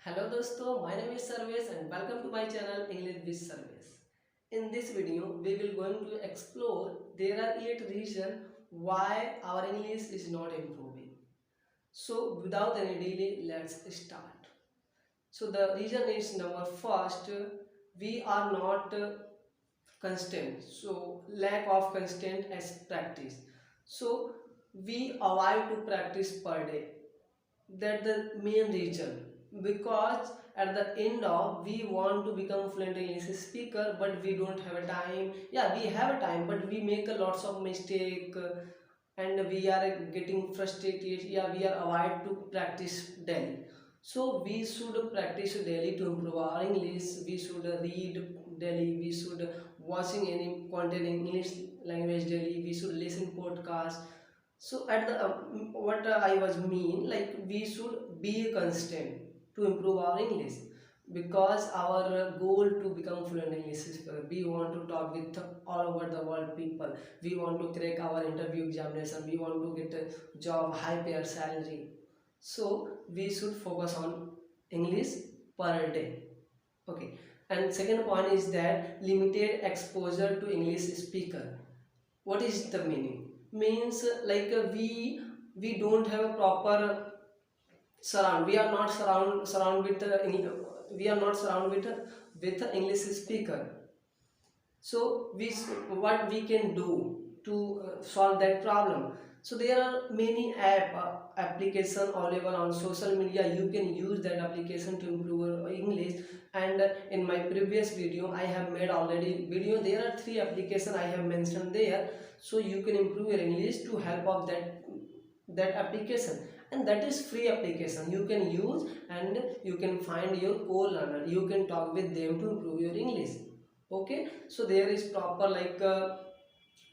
Hello दोस्तों, my name is Sarvesh and welcome to my channel English with Sarvesh. In this video, we will going to explore there are 8 reasons why our English is not improving. So without any delay, let's start. So the reason is number first, we are not constant. So lack of constant as practice. So we avoid to practice per day. That the main reason, because at the end of we want to become fluent English speaker but we don't have a time. Yeah, we have a time but we make a lots of mistake, and we are getting frustrated. Yeah, we are avoid to practice daily. So we should practice daily to improve our English. We should read daily, we should watching any content in English language daily, we should listen podcast. So at the what I was mean, like we should be constant to improve our English, because our goal to become fluent English speaker, we want to talk with all over the world people, we want to crack our interview examination, we want to get a job, high paid salary. So we should focus on English per day. Okay. And second point is that limited exposure to English speaker. What is the meaning? Means like we don't have a proper surround, we are not surround with we are not surround with the English speaker. So we what we can do to solve that problem? So there are many application available on social media. You can use that application to improve your English. And in my previous video I have made already video, there are 3 application I have mentioned there. So you can improve your English to help of that application, and that is free application you can use, and you can find your co-learner, you can talk with them to improve your English. Okay. So there is proper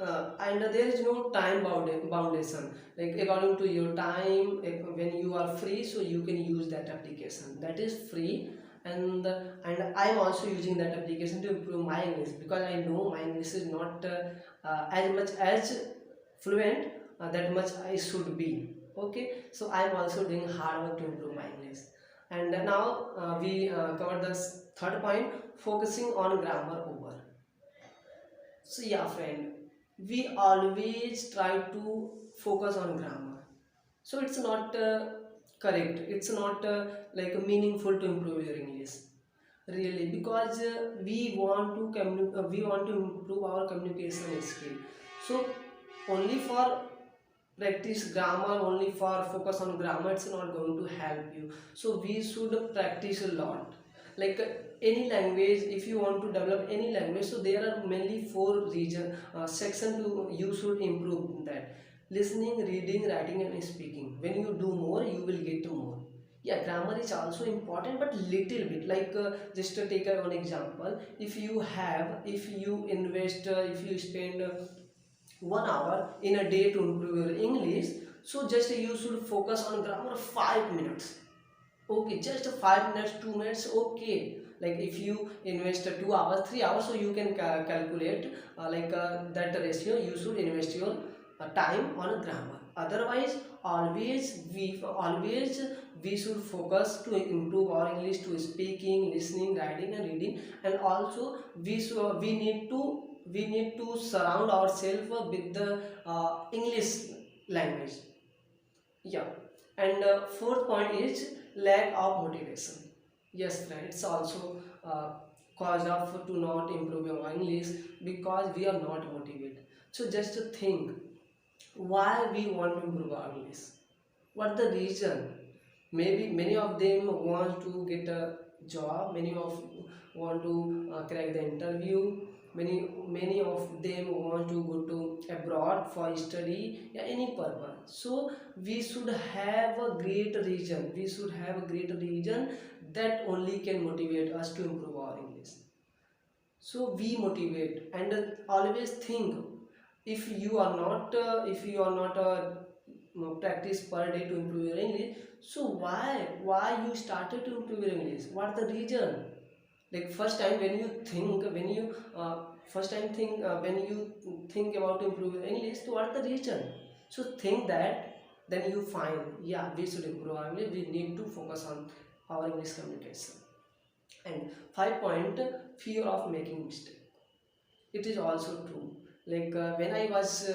and there is no time foundation, like according to your time, when you are free, so you can use that application, that is free. And I am also using that application to improve my English, because I know my English is not as much as fluent that much I should be. Okay. So I am also doing hard work to improve my English. And now we covered the third point, focusing on grammar over. So yeah friend, we always try to focus on grammar. So it's not correct, it's not like meaningful to improve your English, really, because we want to improve our communication skill. So only for practice grammar, only for focus on grammar, it's not going to help you. So we should practice a lot, like any language. If you want to develop any language, so there are mainly 4 region section to you should improve that: listening, reading, writing and speaking. When you do more, you will get more. Yeah, grammar is also important, but little bit, like just to take one example, if you invest, if you spend 1 hour in a day to improve your English, so just you should focus on grammar 5 minutes. Okay, just 5 minutes, 2 minutes, okay. Like if you invest 2 hours, 3 hours, so you can calculate that ratio. You should invest your time on grammar. Otherwise, always we should focus to improve our English to speaking, listening, writing, and reading. And also we need to surround ourselves with the English language. Yeah. And fourth point is lack of motivation. Yes friend, it's also cause of to not improve your English, because we are not motivated. So just to think why we want to improve our English, what the reason. Maybe many of them want to get a job, many of want to crack the interview, many of them want to go to abroad for study, yeah, any purpose. So we should have a great reason, we should have a great reason that only can motivate us to improve our English. So we motivate, and always think, if you are not practice per day to improve your English, so why you started to improve your English, what the reason? Like first time when you think, when you think about improve your English, so what the reason? So think that, then you find, yeah, we should improve our English, we need to focus on our English communication. And 5 point, fear of making mistake. It is also true. Like when I was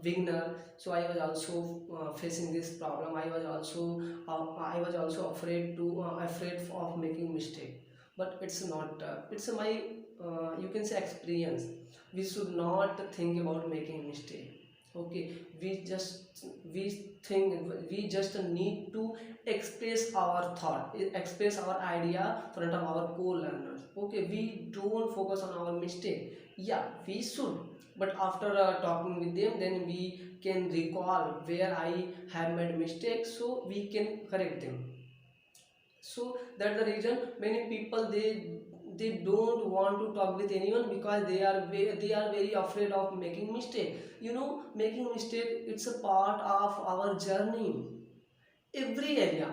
beginner, so I was also facing this problem. I was also afraid of making mistake. But it's not it's my you can say experience. We should not think about making mistake. Okay, we think we just need to express our thought, express our idea in front of our co-learners. Okay, we don't focus on our mistake. Yeah, we should, but after talking with them, then we can recall where I have made mistakes, so we can correct them. So that's the reason many people, they don't want to talk with anyone, because they are very afraid of making mistake. You know, making mistake, it's a part of our journey. Every area,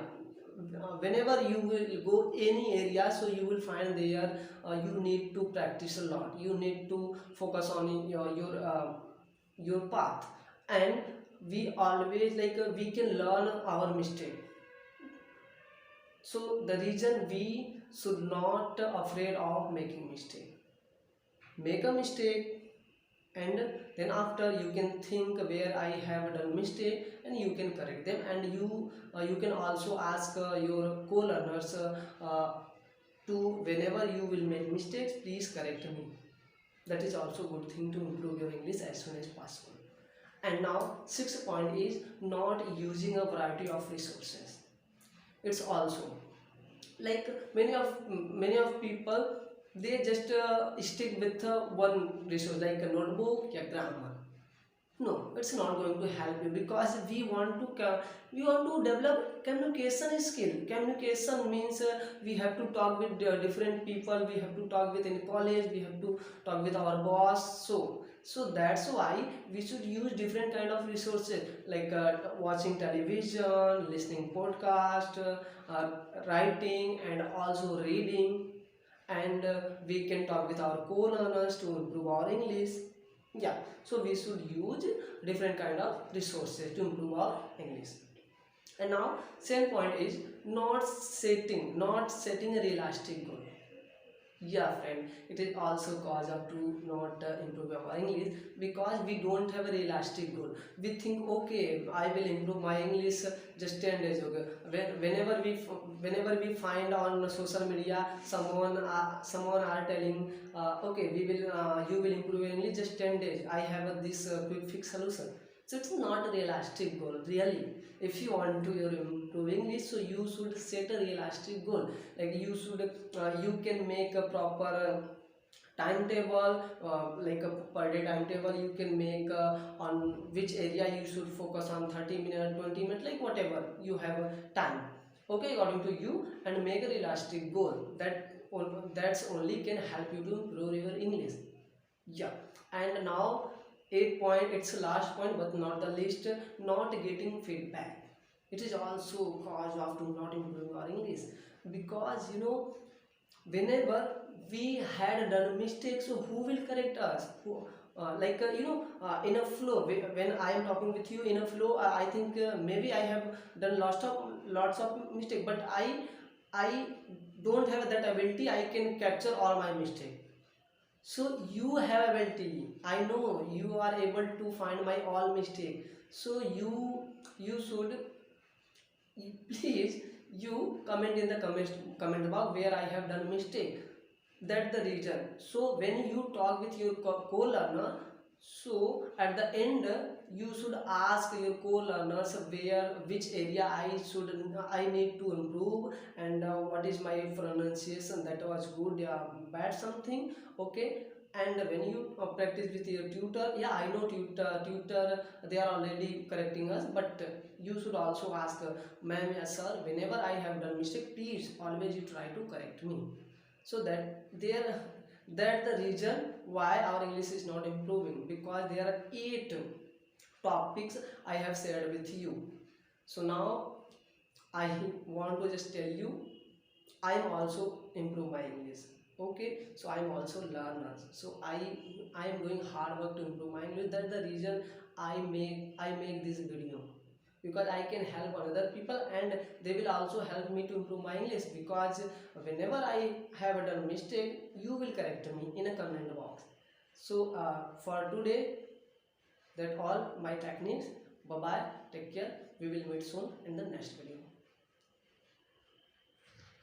whenever you will go any area, so you will find there you need to practice a lot, you need to focus on your path. And we always we can learn our mistake. So the reason we should not afraid of making mistake. Make a mistake, and then after you can think where I have done mistake, and you can correct them. And you can also ask your co-learners to, whenever you will make mistakes, please correct me. That is also good thing to improve your English as soon as possible. And now, sixth point is not using a variety of resources. It's also like many of people, they just stick with one resource, like a notebook or grammar. No, it's not going to help you, because we want to develop communication skill. Communication means we have to talk with different people, we have to talk with in college, we have to talk with our boss. So that's why we should use different kind of resources, like watching television, listening podcast, writing, and also reading. And we can talk with our co-learners to improve our English. Yeah, so we should use different kind of resources to improve our English. And now, second point is not setting a realistic goal. Yeah, friend, it is also cause of to not improve our English, because we don't have a realistic goal. We think, okay, I will improve my English just 10 days. Okay, whenever we find on social media, someone are telling, okay, we will you will improve your English just 10 days. I have this quick fix solution. So it's not a realistic goal, really. If you want to improve English, so you should set a realistic goal. Like you can make a proper timetable, like a per day timetable you can make, on which area you should focus on, 30 minutes, 20 minutes, like whatever you have a time, okay, according to you. And make a realistic goal that's only can help you to improve your English. Yeah. And now, 8 point, it's the last point but not the least, not getting feedback. It is also cause of to not improving our English, because whenever we had done mistakes, so who will correct us? Who, in a flow, when I am talking with you in a flow, I think maybe I have done lots of mistake, but I don't have that ability. I can capture all my mistake. So you have ability. I know you are able to find my all mistake. So you should, please, you comment in the comment box where I have done mistake. That's the reason. So when you talk with your co-learner, so at the end you should ask your co-learners which area I need to improve, and what is my pronunciation, that was good, yeah, bad something, okay. And when you practice with your tutor, yeah, I know tutor they are already correcting us, but you should also ask, ma'am, yes sir, whenever I have done mistake, please always you try to correct me. So that the reason why our English is not improving, because there are 8 topics I have shared with you. So now I want to just tell you, I am also improve my English. Okay, so I am also learner, so I am doing hard work to improve my English. That's the reason I make this video. because I can help other people and they will also help me to improve my English, because whenever I have done mistake, you will correct me in a comment box. So for today, that all my techniques. Bye bye, take care, we will meet soon in the next video.